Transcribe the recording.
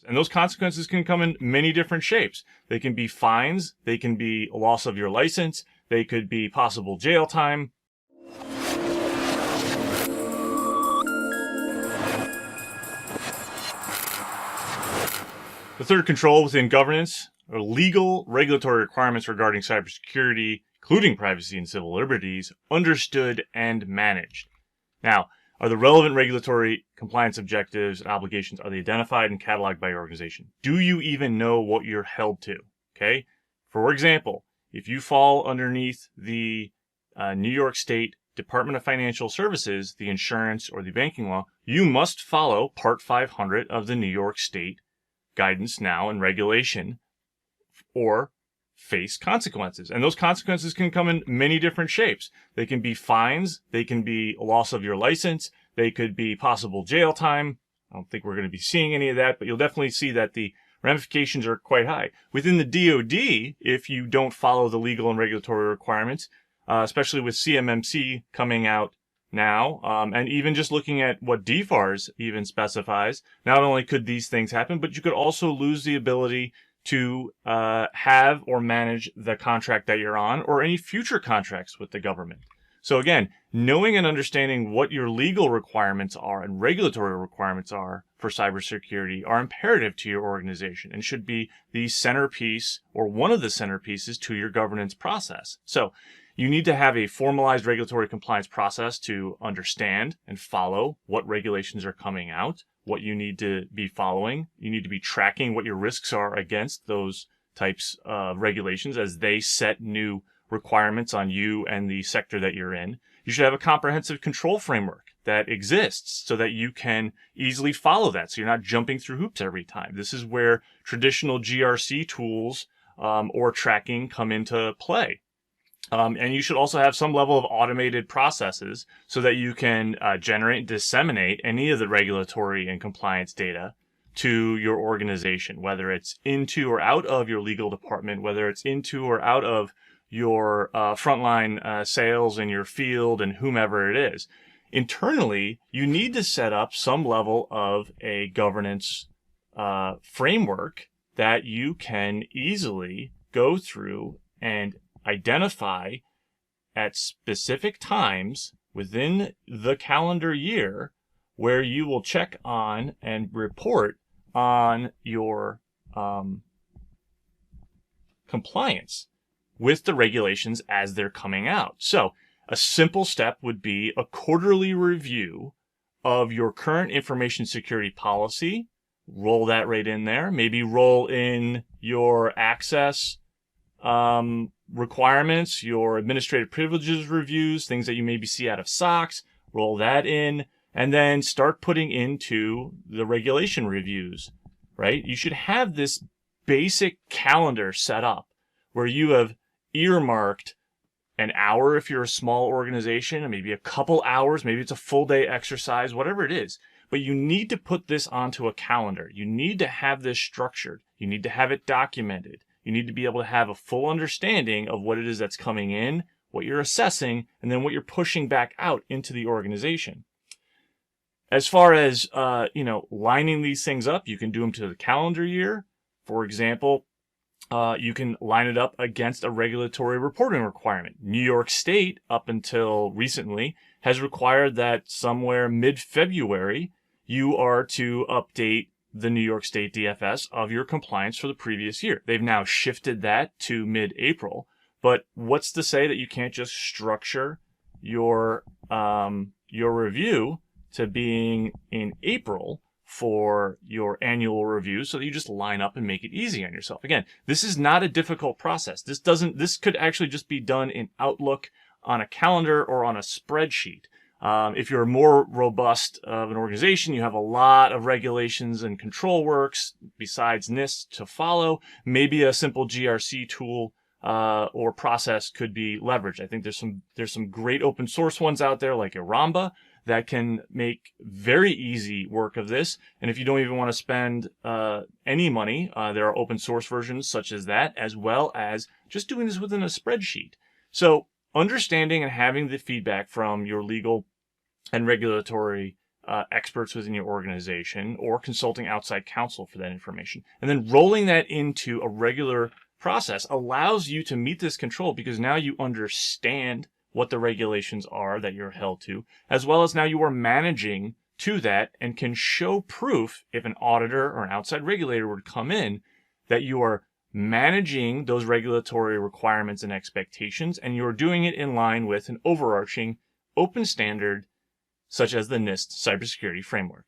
And those consequences can come in many different shapes. They can be fines, they can be loss of your license, they could be possible jail time. The third control within governance are legal regulatory requirements regarding cybersecurity, including privacy and civil liberties, understood and managed. Now, are the relevant regulatory compliance objectives and obligations, are they identified and cataloged by your organization? Do you even know what you're held to? Okay. For example, if you fall underneath the New York State Department of Financial Services, the insurance or the banking law, you must follow Part 500 of the New York State guidance now and regulation, or face consequences. And those consequences can come in many different shapes. They can be fines, they can be loss of your license, they could be possible jail time. I don't think we're going to be seeing any of that, but you'll definitely see that the ramifications are quite high. Within the DoD, if you don't follow the legal and regulatory requirements, especially with CMMC coming out now, and even just looking at what DFARS even specifies, not only could these things happen, but you could also lose the ability to have or manage the contract that you're on or any future contracts with the government. So again, knowing and understanding what your legal requirements are and regulatory requirements are for cybersecurity are imperative to your organization and should be the centerpiece or one of the centerpieces to your governance process. So you need to have a formalized regulatory compliance process to understand and follow what regulations are coming out, what you need to be following. You need to be tracking what your risks are against those types of regulations as they set new requirements on you and the sector that you're in. You should have a comprehensive control framework that exists so that you can easily follow that, so you're not jumping through hoops every time. This is where traditional GRC tools or tracking come into play. And you should also have some level of automated processes so that you can generate and disseminate any of the regulatory and compliance data to your organization, whether it's into or out of your legal department, whether it's into or out of your frontline sales in your field and whomever it is. Internally, you need to set up some level of a governance framework that you can easily go through and identify at specific times within the calendar year where you will check on and report on your compliance with the regulations as they're coming out. So a simple step would be a quarterly review of your current information security policy. Roll that right in there. Maybe roll in your access requirements, your administrative privileges reviews, things that you maybe see out of SOX, roll that in, and then start putting into the regulation reviews, right? You should have this basic calendar set up where you have earmarked an hour if you're a small organization, and maybe a couple hours, maybe it's a full day exercise, whatever it is. But you need to put this onto a calendar. You need to have this structured. You need to have it documented. You need to be able to have a full understanding of what it is that's coming in, what you're assessing, and then what you're pushing back out into the organization. As far as, lining these things up, you can do them to the calendar year. For example, you can line it up against a regulatory reporting requirement. New York State, up until recently, has required that somewhere mid-February, you are to update the New York State DFS of your compliance for the previous year. They've now shifted that to mid-April, but what's to say that you can't just structure your review to being in April for your annual review so that you just line up and make it easy on yourself. Again, this is not a difficult process. This could actually just be done in Outlook on a calendar or on a spreadsheet. If you're more robust of an organization, you have a lot of regulations and control works besides NIST to follow, maybe a simple GRC tool or process could be leveraged. I think there's some great open source ones out there like Iramba that can make very easy work of this. And if you don't even want to spend any money, there are open source versions such as that, as well as just doing this within a spreadsheet. So understanding and having the feedback from your legal and regulatory experts within your organization or consulting outside counsel for that information. And then rolling that into a regular process allows you to meet this control because now you understand what the regulations are that you're held to, as well as now you are managing to that and can show proof if an auditor or an outside regulator would come in that you are managing those regulatory requirements and expectations and you're doing it in line with an overarching open standard such as the NIST Cybersecurity Framework.